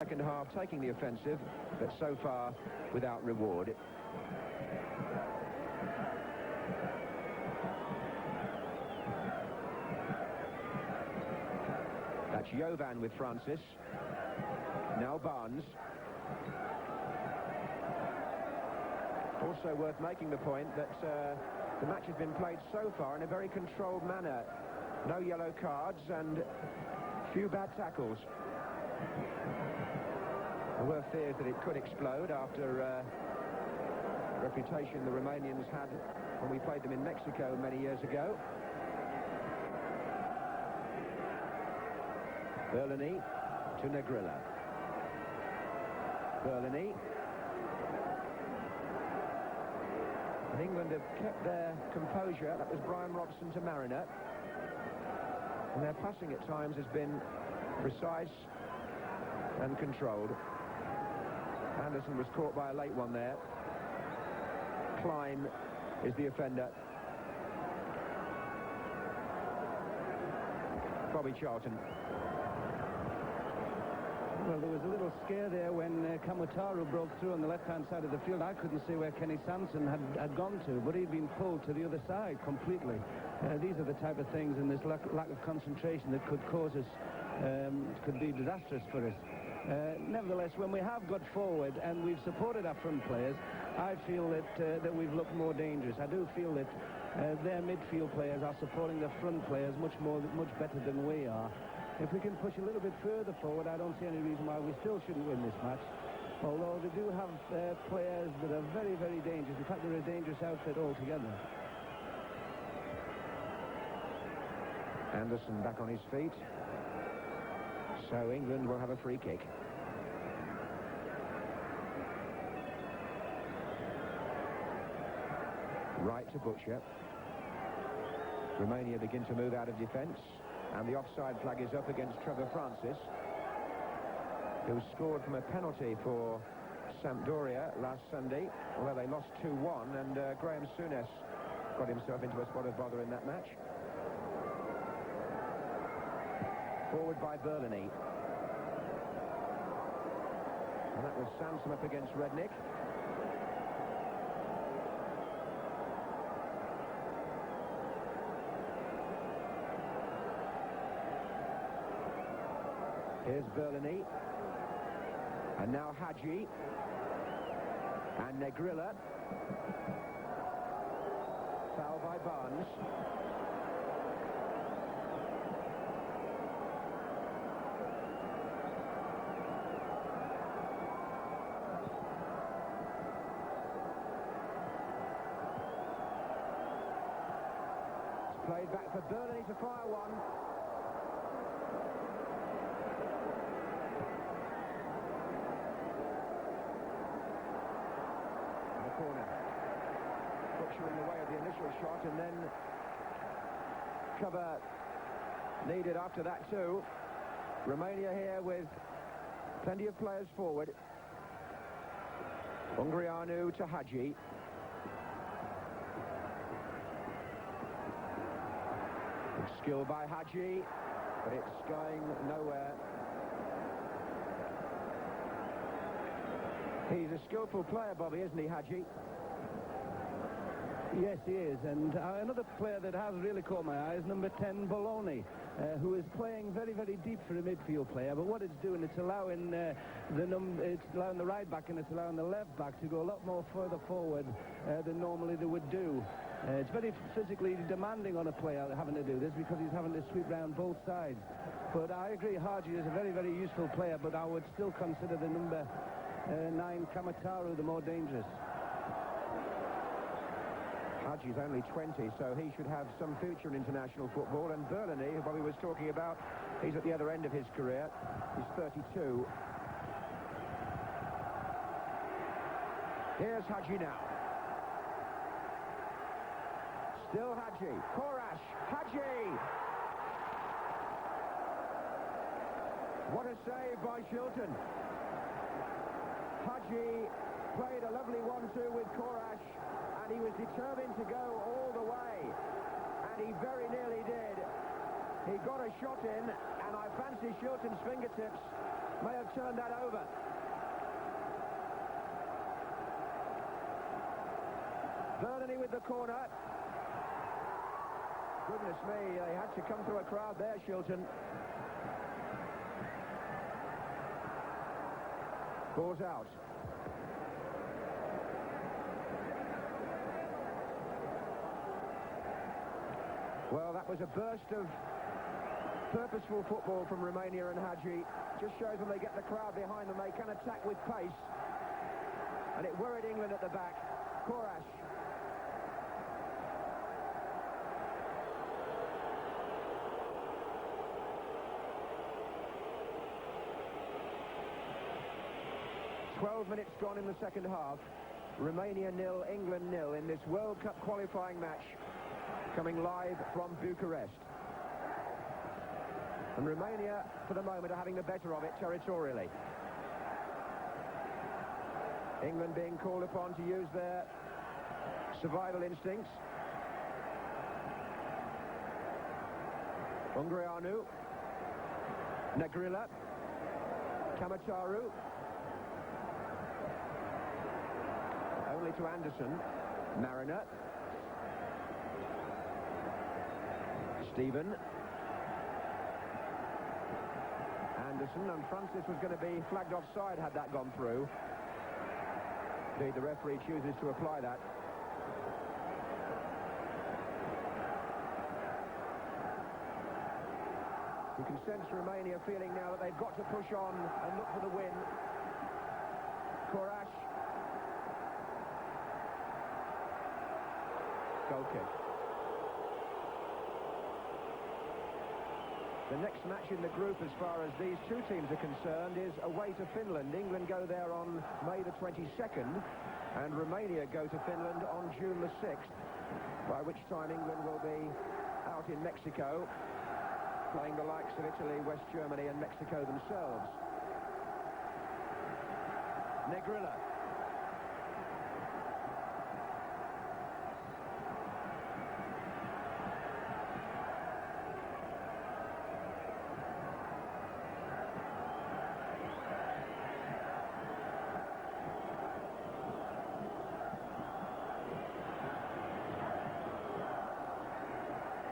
Second half, taking the offensive, but so far without reward. That's Jovan with Francis. Now Barnes. Also worth making the point that the match has been played so far in a very controlled manner. No yellow cards and few bad tackles. There were fears that it could explode after reputation the Romanians had when we played them in Mexico many years ago. Boloni to Necrila. Boloni. And England have kept their composure. That was Brian Robson to Mariner. And their passing at times has been precise and controlled. Anderson was caught by a late one there. Klein is the offender. Bobby Charlton. Well, there was a little scare there when Camataru broke through on the left-hand side of the field. I couldn't see where Kenny Sansom had gone to, but he'd been pulled to the other side completely. These are the type of things in this lack of concentration that could cause us, could be disastrous for us. Nevertheless, when we have got forward and we've supported our front players, I feel that we've looked more dangerous. I do feel that their midfield players are supporting the front players much better than we are. If we can push a little bit further forward, I don't see any reason why we still shouldn't win this match. Although they do have players that are very, very dangerous. In fact, they're a dangerous outfit altogether. Anderson back on his feet. So England will have a free kick. Wright to Butcher. Romania begin to move out of defence. And the offside flag is up against Trevor Francis, who scored from a penalty for Sampdoria last Sunday, although they lost 2-1, and Graham Souness got himself into a spot of bother in that match. Forward by Boloni. And that was Sansom up against Rednic. Here's Boloni. And now Hagi. And Necrila. Foul by Barnes. It's played back for Boloni to fire one. Corner. Butcher in the way of the initial shot, and then cover needed after that too. Romania here with plenty of players forward. Ungureanu to Hagi. Good skill by Hagi, but it's going nowhere. He's a skillful player, Bobby, isn't he, Hagi? Yes, he is. And another player that has really caught my eye is number 10, Boloni, who is playing very, very deep for a midfield player. But what it's doing, it's allowing the right back and it's allowing the left back to go a lot more further forward than normally they would do. It's very physically demanding on a player having to do this because he's having to sweep round both sides. But I agree, Hagi is a very, very useful player, but I would still consider the number 9 Camataru the more dangerous. Hagi's only 20, so he should have some future in international football. And Boloni, who Bobby was talking about, he's at the other end of his career. He's 32. Here's Hagi now. Still Hagi. Coras. Hagi. What a save by Shilton. Hagi played a lovely 1-2 with Coras, and he was determined to go all the way, and he very nearly did. He got a shot in, and I fancy Shilton's fingertips may have turned that over. Boloni with the corner. Goodness me, they had to come through a crowd there, Shilton. Ball's out. Well, that was a burst of purposeful football from Romania and Hagi. Just shows when they get the crowd behind them, they can attack with pace. And it worried England at the back. Coras. "12 minutes gone in the second half. Romania 0, England 0 in this World Cup qualifying match, coming live from Bucharest. And Romania, for the moment, are having the better of it territorially. England being called upon to use their survival instincts. Ungureanu, Necrila, Camataru. Only to Anderson, Mariner, Stephen, Anderson, and Francis was going to be flagged offside had that gone through. Indeed, the referee chooses to apply that. You can sense Romania feeling now that they've got to push on and look for the win. Coras. Goal kick. The next match in the group, as far as these two teams are concerned, is away to Finland. England go there on May the 22nd, and Romania go to Finland on June the 6th, by which time England will be out in Mexico, playing the likes of Italy, West Germany and Mexico themselves. Necrila.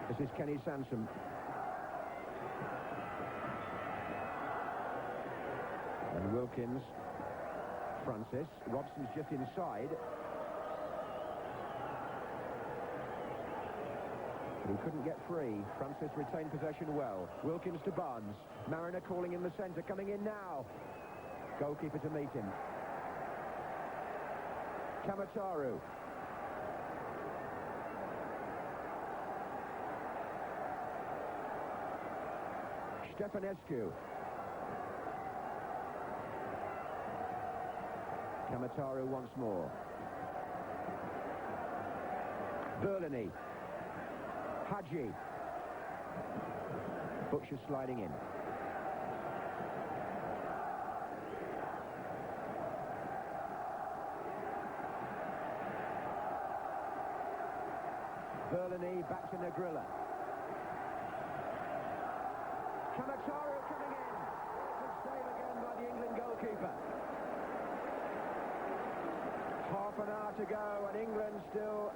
This is Kenny Sansom. And Wilkins, Francis. Robson's just inside. But he couldn't get free. Francis retained possession well. Wilkins to Barnes. Mariner calling in the centre, coming in now. Goalkeeper to meet him. Camataru. Stefanescu. Camataru once more. Boloni. Hagi. Butcher sliding in. Boloni back to Necrila. Camataru coming in. Good save again by the England goalkeeper. Half an hour to go and England still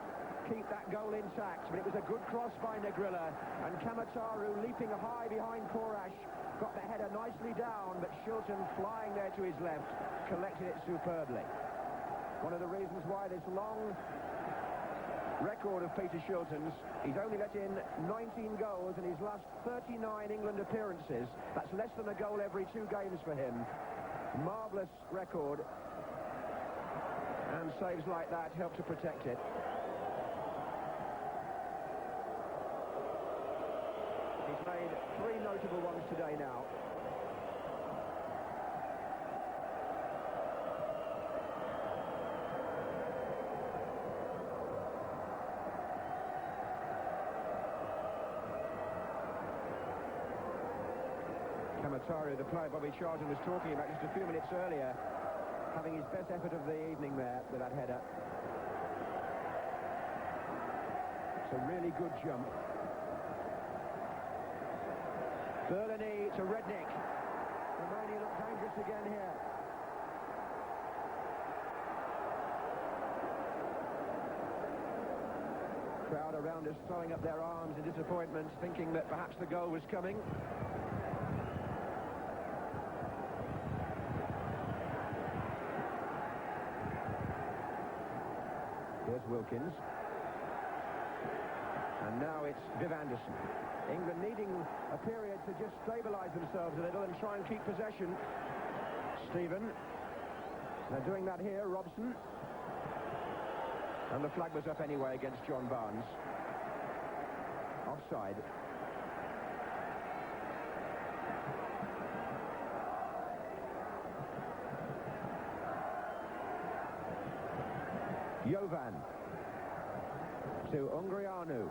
keep that goal intact, but it was a good cross by Necrila, and Camataru leaping high behind Coras got the header nicely down, but Shilton flying there to his left collected it superbly. One of the reasons why this long record of Peter Shilton's, he's only let in 19 goals in his last 39 England appearances. That's less than a goal every 2 games for him. Marvellous record, and saves like that help to protect it. He's made 3 notable ones today now. Camataru, the player Bobby Charlton was talking about just a few minutes earlier, having his best effort of the evening there with that header. It's a really good jump. Boloni to Rednic. Romania look dangerous again here. Crowd around us throwing up their arms in disappointment, thinking that perhaps the goal was coming. Here's Wilkins. And now it's Viv Anderson. England needing a period to just stabilise themselves a little and try and keep possession. Stephen. They're doing that here, Robson. And the flag was up anyway against John Barnes. Offside. Jovan to Ungureanu.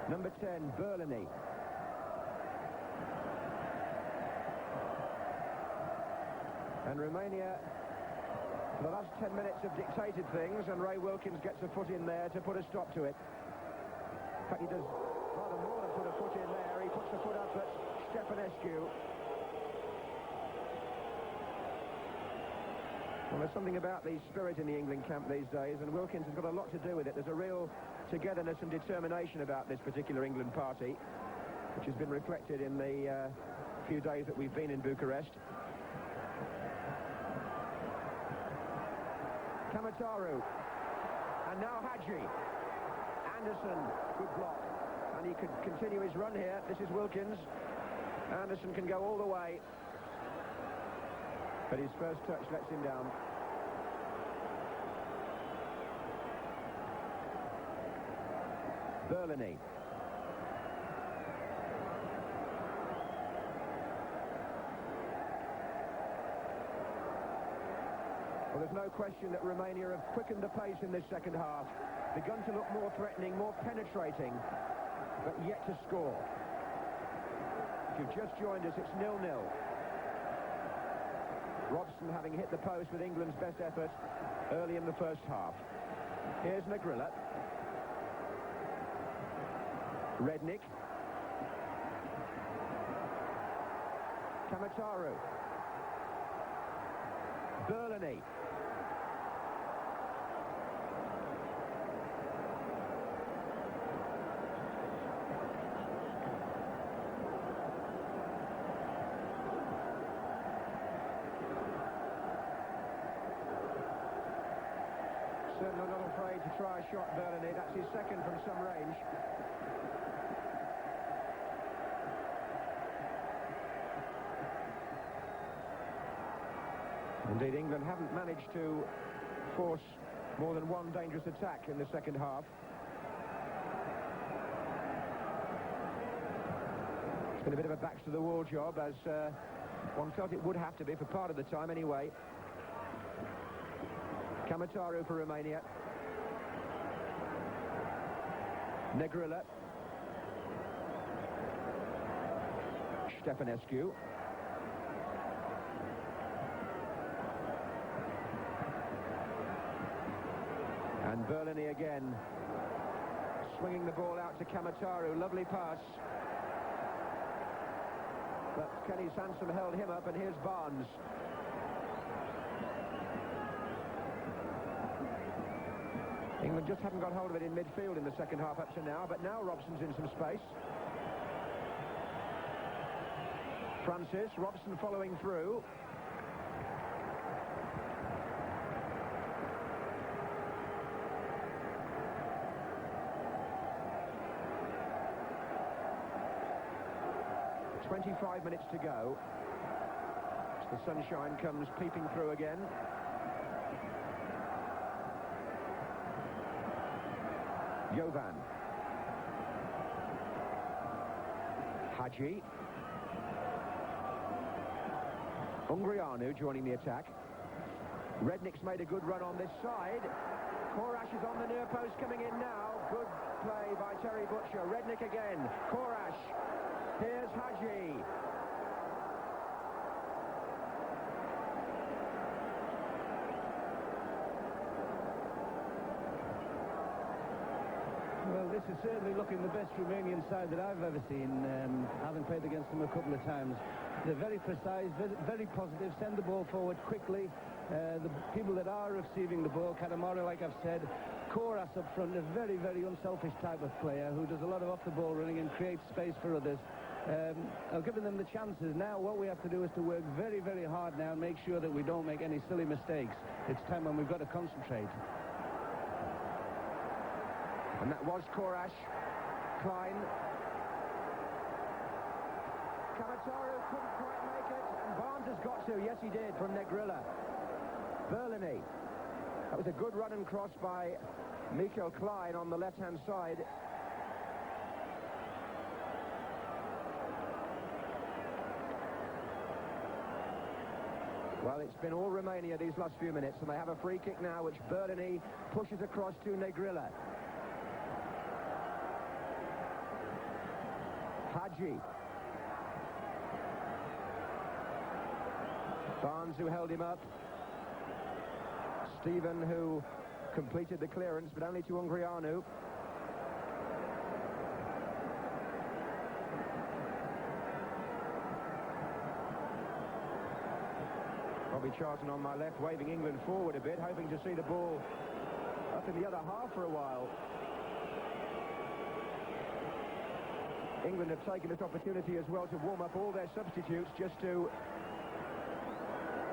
Number 10, Boloni. And Romania, for the last 10 minutes, have dictated things, and Ray Wilkins gets a foot in there to put a stop to it. In fact, he does rather more than put a foot in there. He puts the foot up at Stefanescu. Well, there's something about the spirit in the England camp these days, and Wilkins has got a lot to do with it. There's a real togetherness and determination about this particular England party, which has been reflected in the few days that we've been in Bucharest. Camataru, and now Hagi. Anderson, good block, and he could continue his run here. This is Wilkins. Anderson can go all the way, but his first touch lets him down. Boloni. Well, there's no question that Romania have quickened the pace in this second half. Begun to look more threatening, more penetrating, but yet to score. If you've just joined us, it's 0-0. Robson having hit the post with England's best effort early in the first half. Here's Necrila. Rednic. Camataru. Boloni. Certainly not afraid to try a shot, Boloni. That's his second from some range. Indeed, England haven't managed to force more than one dangerous attack in the second half. It's been a bit of a backs-to-the-wall job, as one felt it would have to be for part of the time anyway. Camataru for Romania. Necrila. Stefanescu. And Boloni again, swinging the ball out to Camataru. Lovely pass. But Kenny Sansom held him up, and here's Barnes. England just haven't got hold of it in midfield in the second half up to now, but now Robson's in some space. Francis, Robson following through. "25 minutes to go. The sunshine comes peeping through again. Jovan. Hagi. Ungureanu joining the attack. Rednic's made a good run on this side. Coras is on the near post, coming in now. Good play by Terry Butcher. Rednic again. Coras. Here's Hagi. Well, this is certainly looking the best Romanian side that I've ever seen, having played against them a couple of times. They're very precise, very positive, send the ball forward quickly. The people that are receiving the ball, Camataru, like I've said, Coras up front, a very, very unselfish type of player who does a lot of off-the-ball running and creates space for others. Are giving them the chances. Now what we have to do is to work very, very hard now and make sure that we don't make any silly mistakes. It's time when we've got to concentrate. And that was Coras. Klein. Camataru couldn't quite make it, and Barnes has got to. Yes, he did, from Necrila. Boloni. That was a good run and cross by Klein on the left-hand side. Well, it's been all Romania these last few minutes, and they have a free kick now, which Boloni pushes across to Necrila. Hagi. Barnes, who held him up. Stephen, who completed the clearance, but only to Ungureanu. Bobby Charlton on my left, waving England forward a bit, hoping to see the ball up in the other half for a while. England have taken this opportunity as well to warm up all their substitutes, just to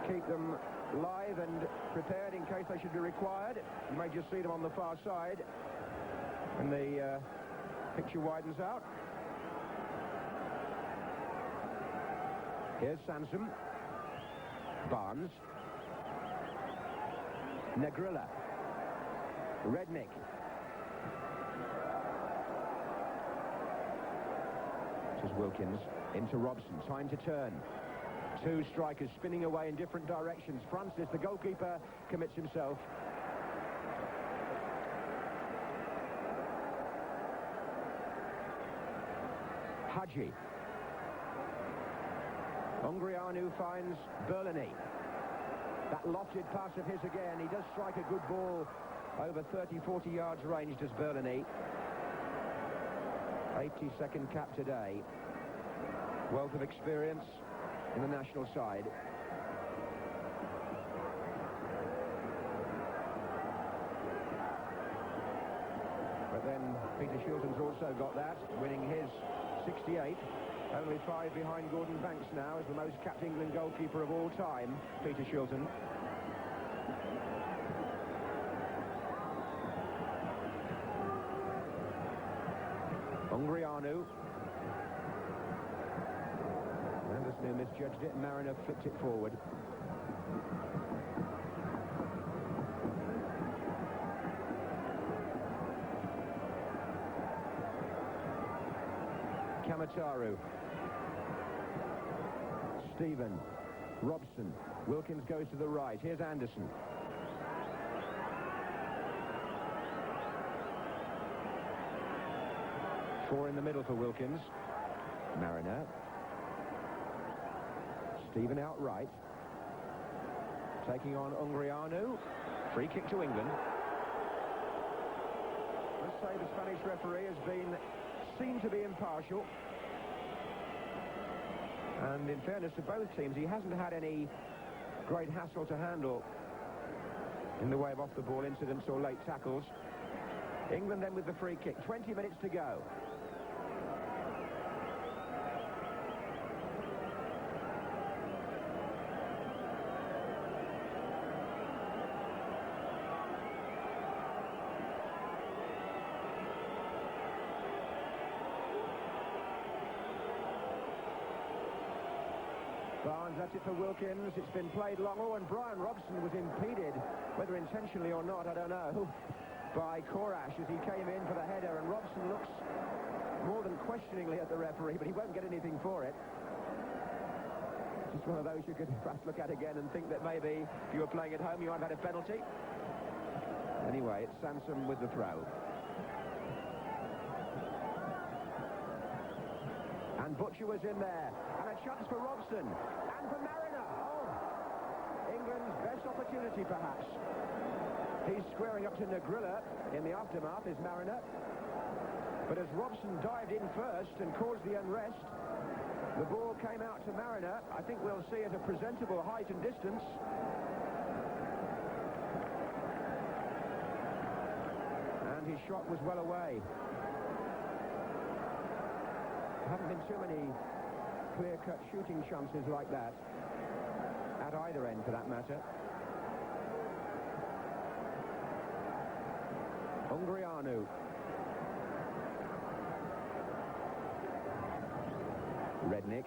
keep them live and prepared in case they should be required. You may just see them on the far side, and the picture widens out. Here's Sansom. Barnes. Necrila. Rednic. This is Wilkins into Robson. Time to turn. Two strikers spinning away in different directions. Francis, the goalkeeper, commits himself. Hagi. Ungureanu finds Boloni. That lofted pass of his again. He does strike a good ball over 30-40 yards range, does Boloni. 82nd cap today. Wealth of experience in the national side. But then Peter Shilton's also got that, winning his 68th. Only 5 behind Gordon Banks now as the most capped England goalkeeper of all time, Peter Shilton. Ungureanu. Anderson misjudged it. Mariner flicked it forward. Camataru. Stephen. Robson. Wilkins goes to the right. Here's Anderson. Four in the middle for Wilkins. Mariner. Stephen out right. Taking on Ungureanu. Free kick to England. Let's say the Spanish referee has seemed to be impartial. And in fairness to both teams, he hasn't had any great hassle to handle in the way of off-the-ball incidents or late tackles. England then with the free kick. 20 minutes to go. Barnes, that's it for Wilkins. It's been played long. Oh, and Brian Robson was impeded, whether intentionally or not, I don't know, by Coras as he came in for the header. And Robson looks more than questioningly at the referee, but he won't get anything for it. Just one of those you could perhaps look at again and think that maybe if you were playing at home, you might have had a penalty. Anyway, it's Sansom with the throw. And Butcher was in there. And a chance for Robson. And for Mariner. Oh, England's best opportunity, perhaps. He's squaring up to Necrila. In the aftermath is Mariner. But as Robson dived in first and caused the unrest, the ball came out to Mariner. I think we'll see at a presentable height and distance. And his shot was well away. There haven't been too many clear-cut shooting chances like that, at either end for that matter. Ungureanu. Rednic.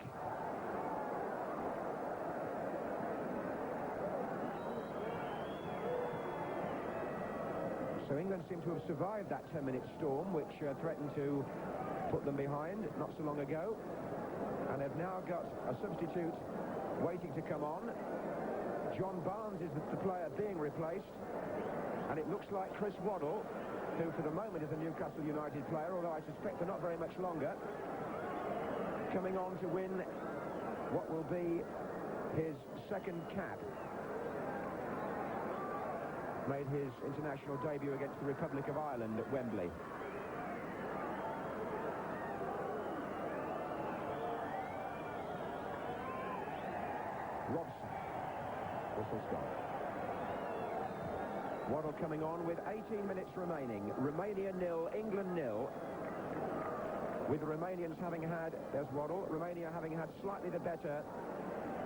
So England seem to have survived that 10-minute storm, which threatened to put them behind not so long ago. And they've now got a substitute waiting to come on. John Barnes is the player being replaced. And it looks like Chris Waddle, who for the moment is a Newcastle United player, although I suspect for not very much longer, coming on to win what will be his second cap. Made his international debut against the Republic of Ireland at Wembley. Robson. Whistle's gone. Waddle coming on with 18 minutes remaining. Romania 0, England 0. With the Romanians having had, there's Waddle, Romania having had slightly the better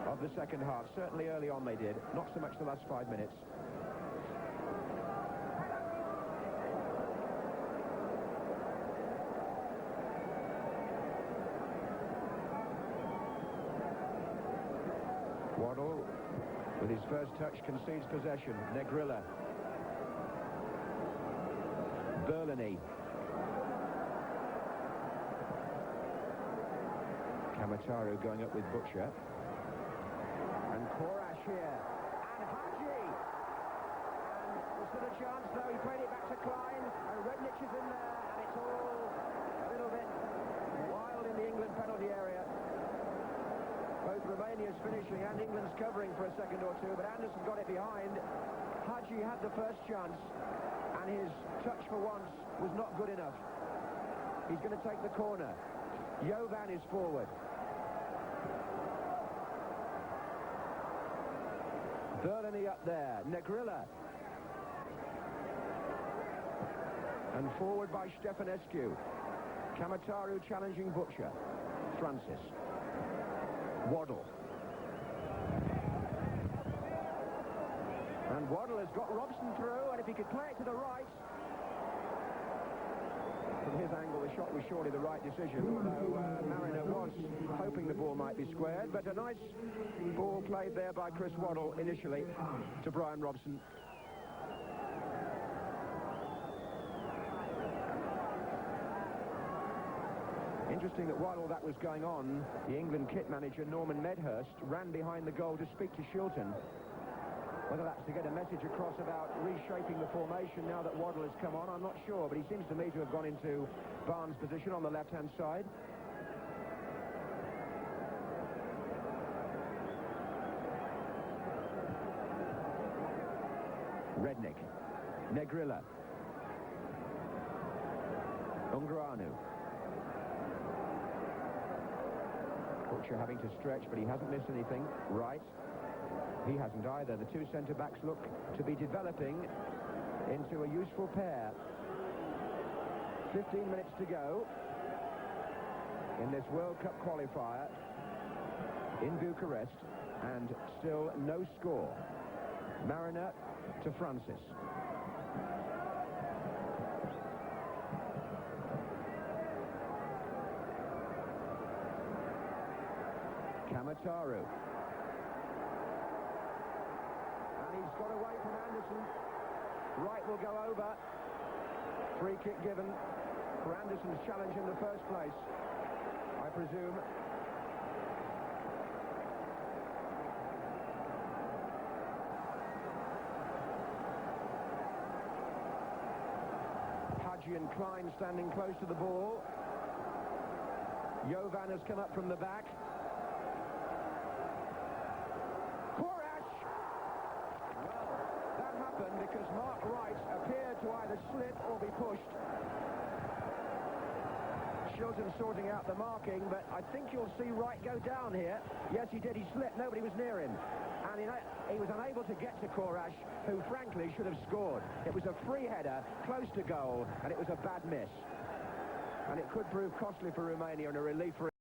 of the second half. Certainly early on they did, not so much the last 5 minutes. Waddle, with his first touch, concedes possession. Necrila. Boloni. Camataru going up with Butcher. And Coras here. And Hagi. And there's still a chance, though. He played it back to Klein. And Rednic is in there. And it's all a little bit wild in the England penalty area. Both Romania's finishing and England's covering for a second or two. But Anderson got it behind. Hagi had the first chance. And his touch for once was not good enough. He's going to take the corner. Jovan is forward. Boloni up there. Necrila. And forward by Stefanescu. Camataru challenging Butcher. Francis. Waddle. And Waddle has got Robson through, and if he could play it to the right, from his angle the shot was surely the right decision, although Mariner was hoping the ball might be squared, but a nice ball played there by Chris Waddle initially to Brian Robson. Interesting that while all that was going on, the England kit manager Norman Medhurst ran behind the goal to speak to Shilton. Whether that's to get a message across about reshaping the formation now that Waddle has come on, I'm not sure, but he seems to me to have gone into Barnes' position on the left-hand side. Rednic. Necrila. Ungureanu. Butcher having to stretch, but he hasn't missed anything. Wright. He hasn't either. The two centre-backs look to be developing into a useful pair. 15 minutes to go in this World Cup qualifier in Bucharest, and still no score. Mariner to Francis. Camataru. He's got away from Anderson. Wright will go over. Free kick given for Anderson's challenge in the first place, I presume. Hagi and Klein standing close to the ball. Jovan has come up from the back. Because Mark Wright appeared to either slip or be pushed. Shilton sorting out the marking, but I think you'll see Wright go down here. Yes, he did. He slipped. Nobody was near him. And he was unable to get to Coras, who frankly should have scored. It was a free header, close to goal, and it was a bad miss. And it could prove costly for Romania and a relief for